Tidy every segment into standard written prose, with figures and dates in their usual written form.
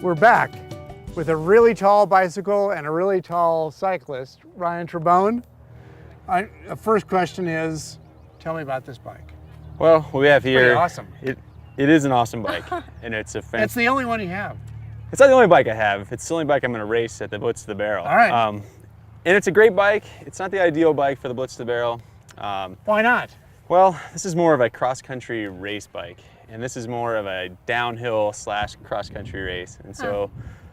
We're back with a really tall bicycle and a really tall cyclist, Ryan Trebon. The first question is, tell me about this bike. Well, what we have here, pretty awesome. It is an awesome bike, and it's a fantastic. It's the only one you have. It's not the only bike I have. It's the only bike I'm going to race at the Blitz to the Barrel. All right. And it's a great bike. It's not the ideal bike for the Blitz to the Barrel. Why not? Well, this is more of a cross-country race bike, and this is more of a downhill / cross-country race. And so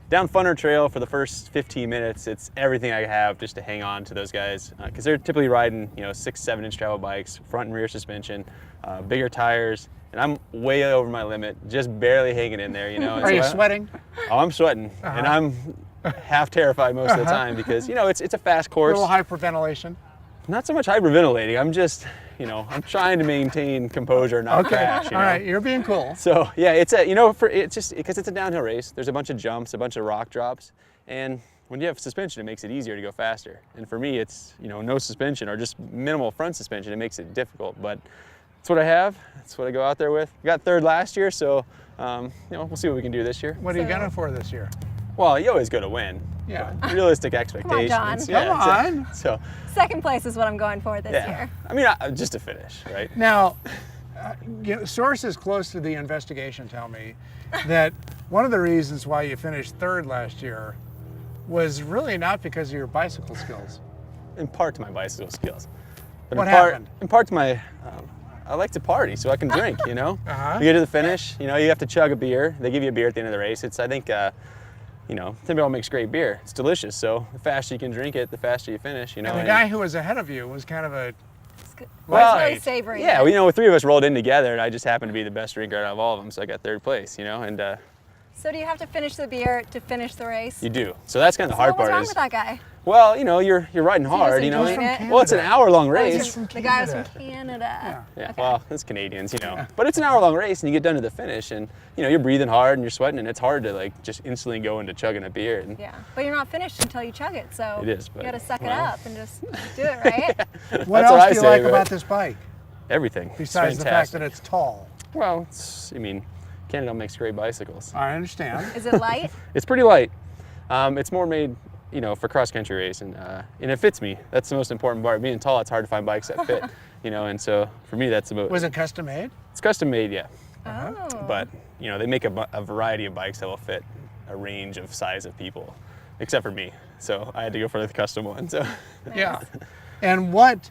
down Funner Trail for the first 15 minutes, it's everything I have just to hang on to those guys, because they're typically riding 6-7 inch travel bikes, front and rear suspension, bigger tires, and I'm way over my limit, just barely hanging in there. Are you sweating? Oh, I'm sweating, and I'm half terrified most of the time because it's a fast course. A little hyperventilation. Not so much hyperventilating. I'm just, I'm trying to maintain composure, not crash. All right, you're being cool. So yeah, it's just because it's a downhill race. There's a bunch of jumps, a bunch of rock drops, and when you have suspension, it makes it easier to go faster. And for me, it's no suspension or just minimal front suspension. It makes it difficult, but that's what I have. That's what I go out there with. I got third last year, so we'll see what we can do this year. What are you gunning for this year? Well, you always go to win. Yeah. Realistic expectations. Come on. So second place is what I'm going for this year. I mean, just to finish, right? Now, sources close to the investigation tell me that one of the reasons why you finished third last year was really not because of your bicycle skills. In part to my bicycle skills. But what happened? In part to my, I like to party, so I can drink, You get to the finish, you have to chug a beer. They give you a beer at the end of the race. I think, Timberwolf makes great beer. It's delicious, so the faster you can drink it, the faster you finish, And the guy who was ahead of you was kind of a well, really savory. Yeah, well, 3 of us rolled in together, and I just happened to be the best drinker out of all of them, so I got third place, and So do you have to finish the beer to finish the race? You do. So that's kind of the hard part. What was wrong with that guy? Well, you're riding hard, Well, it's an hour-long race. The guy was from Canada. Yeah. Okay. Well, it's Canadians, But it's an hour-long race, and you get done to the finish, and you're breathing hard and you're sweating, and it's hard to just instantly go into chugging a beer. And yeah, but you're not finished until you chug it, so it is, but, you got to suck it up and just do it, right? What else do you like about this bike? Everything. Besides the fact that it's tall. Well, Canada makes great bicycles. I understand. Is it light? It's pretty light. It's more made, for cross-country racing, and it fits me. That's the most important part. Being tall, it's hard to find bikes that fit, and so for me, that's about. Was it custom made? It's custom made, yeah. Oh. But they make a variety of bikes that will fit a range of size of people, except for me. So I had to go for the custom one. So. Nice. Yeah. And what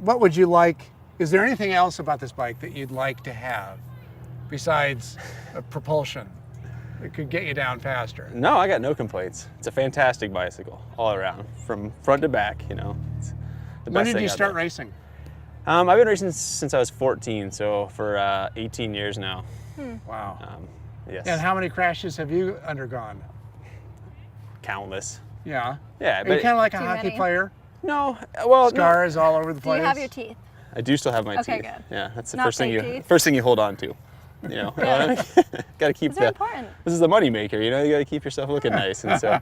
would you like? Is there anything else about this bike that you'd like to have besides propulsion that could get you down faster? No, I got no complaints. It's a fantastic bicycle all around, from front to back. It's the When best did you thing start out there. racing? I've been racing since I was 14, so for 18 years now. Wow. Yes. And how many crashes have you undergone? Countless. Yeah. Yeah, Are but you kind of like a Too hockey many? player? no. Well, Scars all over the Do place? you have your teeth? I do still have my Okay, teeth. good. Yeah, that's the Not fake first thing teeth? you hold on to. Got to keep Those are important. This is the money maker. You got to keep yourself looking nice. And so,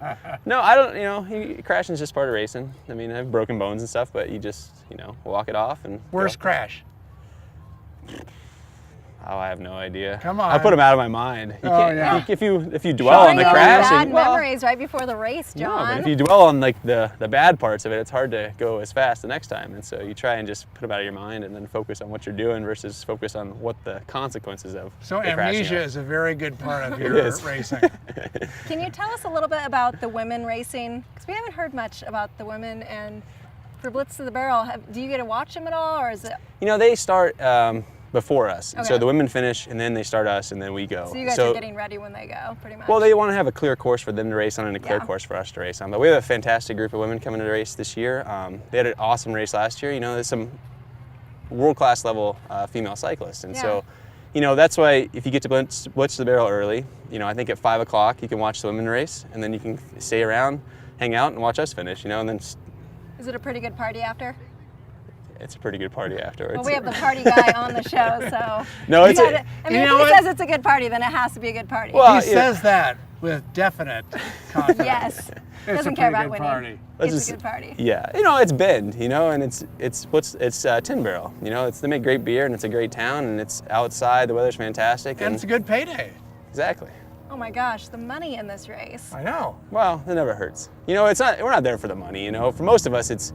no, I don't. Crashing is just part of racing. I mean, I have broken bones and stuff, but you just walk it off and. Worst go. crash? Oh, I have no idea. Come on. I put them out of my mind. You can't, yeah. If you dwell on the Bringing crash, bad memories right before the race, no, John. but if you dwell on the bad parts of it, it's hard to go as fast the next time. And so you try and just put them out of your mind and then focus on what you're doing versus focus on what the consequences of. So the crashing amnesia are. is a very good part of your is. racing. Can you tell us a little bit about the women racing? Because we haven't heard much about the women, and for Blitz to the Barrel, do you get to watch them at all, or is it? They start before us. Okay. So the women finish, and then they start us, and then we go. So you guys are getting ready when they go, pretty much. Well, they want to have a clear course for them to race on and a clear Yeah. course for us to race on. But we have a fantastic group of women coming to the race this year. They had an awesome race last year. There's some world-class level female cyclists, and so. That's why if you get to Blitz to the Barrel early, I think at 5 o'clock you can watch the women race, and then you can stay around, hang out, and watch us finish. And then. Is it a pretty good party after? It's a pretty good party afterwards. Well, we have the party guy on the show, so. No, it's. If he says it's a good party, then it has to be a good party. Well, He says that with definite confidence. Yes. It's Doesn't a care pretty about good winning. party. It's a good party. Yeah, it's Bend, and it's Tin Barrel. They make great beer, and it's a great town, and it's outside. The weather's fantastic, And it's a good payday. exactly. Oh my gosh, the money in this race. I know. Well, it never hurts. You know, we're not there for the money, you know. For most of us,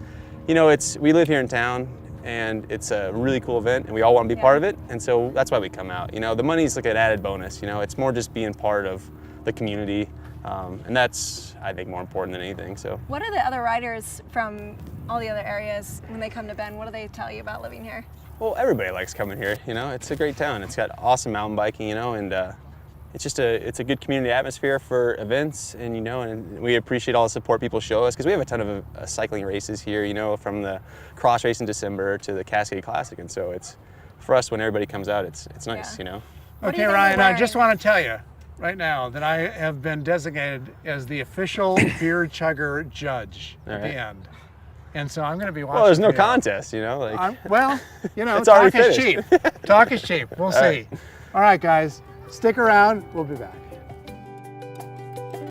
we live here in town, and it's a really cool event, and we all want to be part of it, and so that's why we come out. You know, the money's like an added bonus, you know. It's more just being part of the community, and that's, I think, more important than anything, so. What are the other riders from all the other areas, when they come to Bend, what do they tell you about living here? Well, everybody likes coming here, you know. It's a great town. It's got awesome mountain biking, you know, and it's a good community atmosphere for events, and you know, and we appreciate all the support people show us, because we have a ton of cycling races here, you know, from the cross race in December to the Cascade Classic, and so it's, for us, when everybody comes out, it's nice, you know. What do you Okay, think Ryan, you're I just wearing? want to tell you right now that I have been designated as the official beer chugger judge at the right. end. And so I'm going to be watching. Well, there's no for you. contest, you know, like. Well, you know, It's already talk is cheap. finished. Talk is cheap. We'll see. right. All right, guys, stick around. We'll be back.